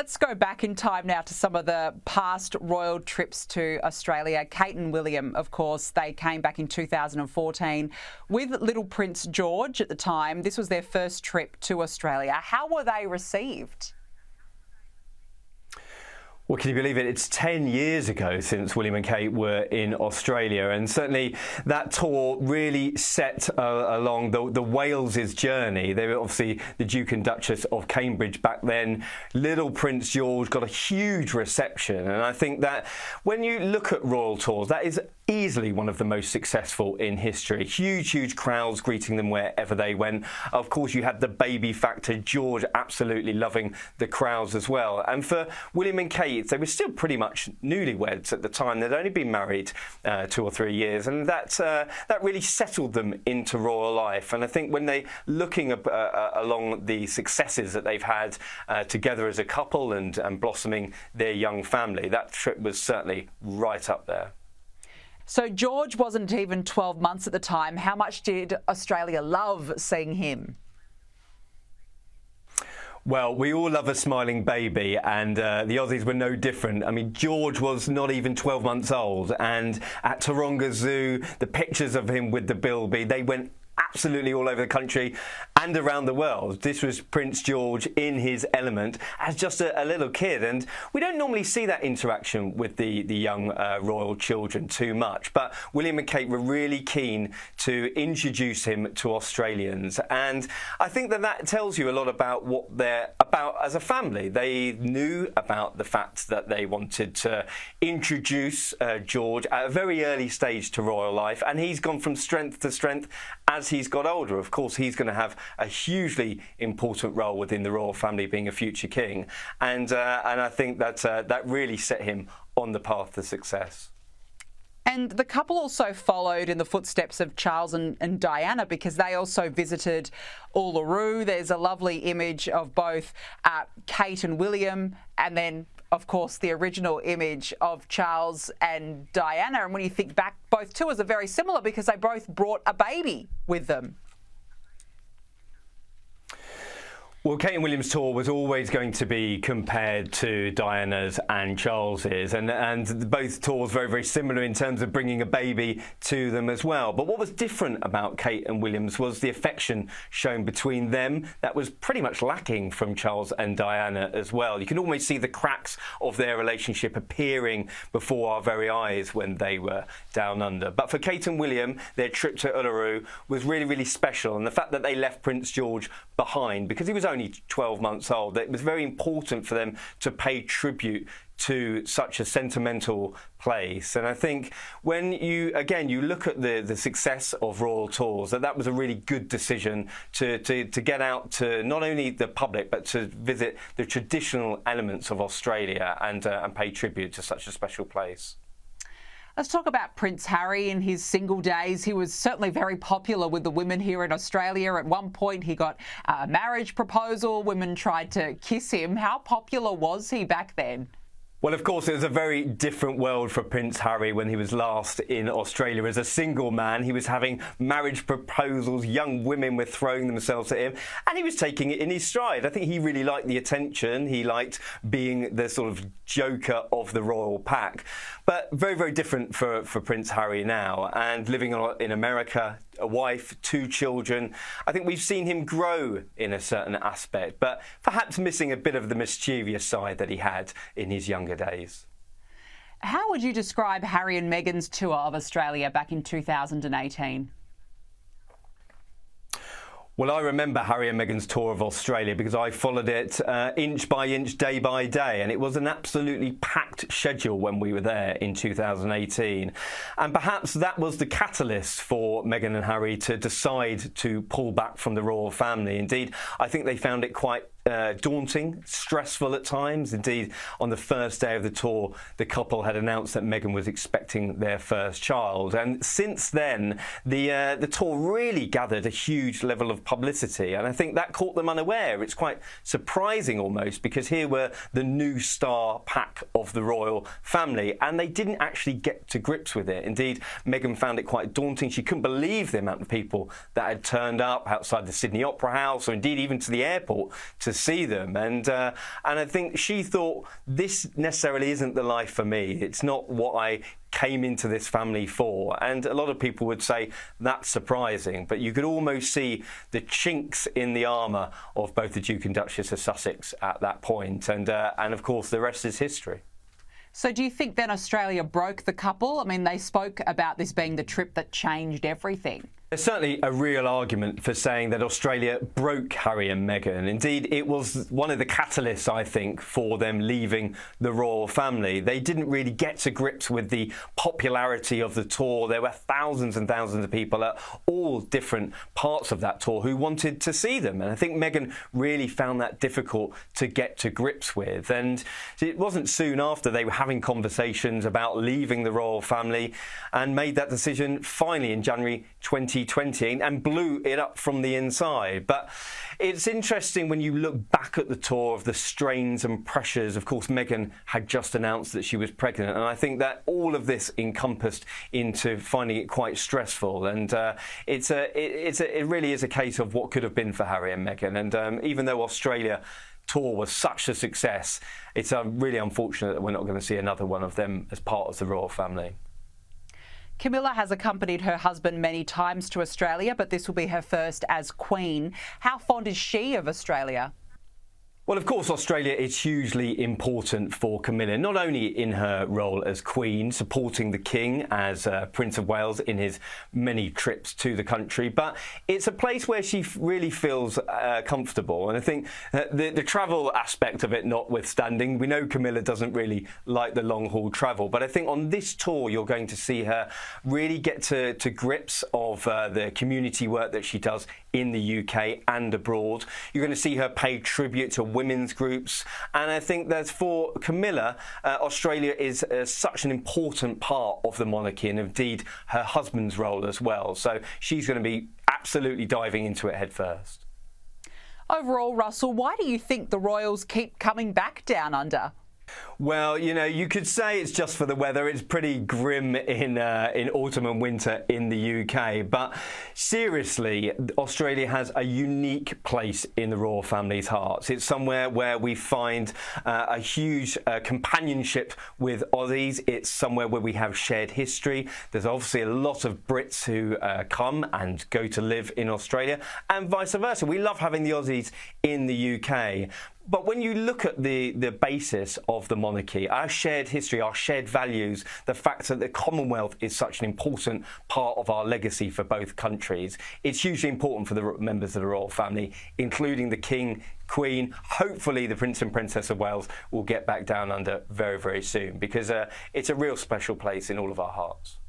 Let's go back in time now to some of the past royal trips to Australia. Kate and William, of course, they came back in 2014 with little Prince George at the time. This was their first trip to Australia. How were they received? Well, can you believe it? It's 10 years ago since William and Kate were in Australia, and certainly that tour really set along the Wales's journey. They were obviously the Duke and Duchess of Cambridge back then. Little Prince George got a huge reception, and I think that when you look at royal tours, that is easily one of the most successful in history. Huge crowds greeting them wherever they went. Of course, you had the baby factor, George absolutely loving the crowds as well. And for William and Kate, they were still pretty much newlyweds at the time. They'd only been married 2 or 3 years, and that really settled them into royal life. And I think when they looking along the successes that they've had together as a couple and blossoming their young family, that trip was certainly right up there. So George wasn't even 12 months at the time. How much did Australia love seeing him? Well, we all love a smiling baby, and the Aussies were no different. I mean, George was not even 12 months old, and at Taronga Zoo, the pictures of him with the bilby, they went absolutely all over the country and around the world. This was Prince George in his element as just a little kid, and we don't normally see that interaction with the young royal children too much, but William and Kate were really keen to introduce him to Australians, and I think that tells you a lot about what they're about as a family. They knew about the fact that they wanted to introduce George at a very early stage to royal life, and he's gone from strength to strength as he's got older. Of course, he's going to have a hugely important role within the royal family, being a future king, and I think that really set him on the path to success. And the couple also followed in the footsteps of Charles and Diana, because they also visited Uluru. There's a lovely image of both Kate and William, and then, of course, the original image of Charles and Diana. And when you think back, both tours are very similar because they both brought a baby with them. Well, Kate and William's tour was always going to be compared to Diana's and Charles's, and both tours very similar in terms of bringing a baby to them as well. But what was different about Kate and William's was the affection shown between them that was pretty much lacking from Charles and Diana as well. You can almost see the cracks of their relationship appearing before our very eyes when they were down under. But for Kate and William, their trip to Uluru was really special, and the fact that they left Prince George behind, because he was only 12 months old, it was very important for them to pay tribute to such a sentimental place. And I think when you look at the success of royal tours, that was a really good decision to get out to not only the public but to visit the traditional elements of Australia and pay tribute to such a special place. Let's talk about Prince Harry in his single days. He was certainly very popular with the women here in Australia. At one point, he got a marriage proposal. Women tried to kiss him. How popular was he back then? Well, of course, it was a very different world for Prince Harry when he was last in Australia. As a single man, he was having marriage proposals, young women were throwing themselves at him, and he was taking it in his stride. I think he really liked the attention. He liked being the sort of joker of the royal pack. But very different for Prince Harry now, and living in America, a wife, 2 children. I think we've seen him grow in a certain aspect, but perhaps missing a bit of the mischievous side that he had in his younger days. How would you describe Harry and Meghan's tour of Australia back in 2018? Well, I remember Harry and Meghan's tour of Australia because I followed it inch by inch, day by day, and it was an absolutely packed schedule when we were there in 2018. And perhaps that was the catalyst for Meghan and Harry to decide to pull back from the royal family. Indeed, I think they found it quite daunting, stressful at times. Indeed, on the first day of the tour, the couple had announced that Meghan was expecting their first child, and since then the tour really gathered a huge level of publicity, and I think that caught them unaware. It's quite surprising almost, because here were the new star pack of the royal family, and they didn't actually get to grips with it. Indeed, Meghan found it quite daunting. She couldn't believe the amount of people that had turned up outside the Sydney Opera House, or indeed even to the airport, to to see them. And I think she thought, this necessarily isn't the life for me. It's not what I came into this family for. And a lot of people would say that's surprising, but you could almost see the chinks in the armour of both the Duke and Duchess of Sussex at that point. And of course, the rest is history. So do you think then Australia broke the couple? I mean, they spoke about this being the trip that changed everything. There's certainly a real argument for saying that Australia broke Harry and Meghan. Indeed, it was one of the catalysts, I think, for them leaving the royal family. They didn't really get to grips with the popularity of the tour. There were thousands and thousands of people at all different parts of that tour who wanted to see them. And I think Meghan really found that difficult to get to grips with. And it wasn't soon after they were having conversations about leaving the royal family and made that decision finally in January 2020 and blew it up from the inside. But it's interesting when you look back at the tour of the strains and pressures. Of course, Meghan had just announced that she was pregnant, and I think that all of this encompassed into finding it quite stressful. And it really is a case of what could have been for Harry and Meghan. And even though Australia tour was such a success, it's really unfortunate that we're not going to see another one of them as part of the royal family. Camilla has accompanied her husband many times to Australia, but this will be her first as Queen. How fond is she of Australia? Well, of course, Australia is hugely important for Camilla, not only in her role as Queen, supporting the King as Prince of Wales in his many trips to the country, but it's a place where she really feels comfortable. And I think the travel aspect of it notwithstanding, we know Camilla doesn't really like the long-haul travel, but I think on this tour you're going to see her really get to grips of the community work that she does in the UK and abroad. You're going to see her pay tribute to women's groups, and I think that for Camilla, Australia is such an important part of the monarchy, and indeed her husband's role as well. So she's going to be absolutely diving into it head first. Overall, Russell, why do you think the royals keep coming back down under? Well, you know, you could say it's just for the weather. It's pretty grim in autumn and winter in the UK. But seriously, Australia has a unique place in the royal family's hearts. It's somewhere where we find a huge companionship with Aussies. It's somewhere where we have shared history. There's obviously a lot of Brits who come and go to live in Australia, and vice versa. We love having the Aussies in the UK. But when you look at the basis of the monarchy, our shared history, our shared values, the fact that the Commonwealth is such an important part of our legacy for both countries, it's hugely important for the members of the royal family, including the King, Queen. Hopefully the Prince and Princess of Wales will get back down under very, very soon, because it's a real special place in all of our hearts.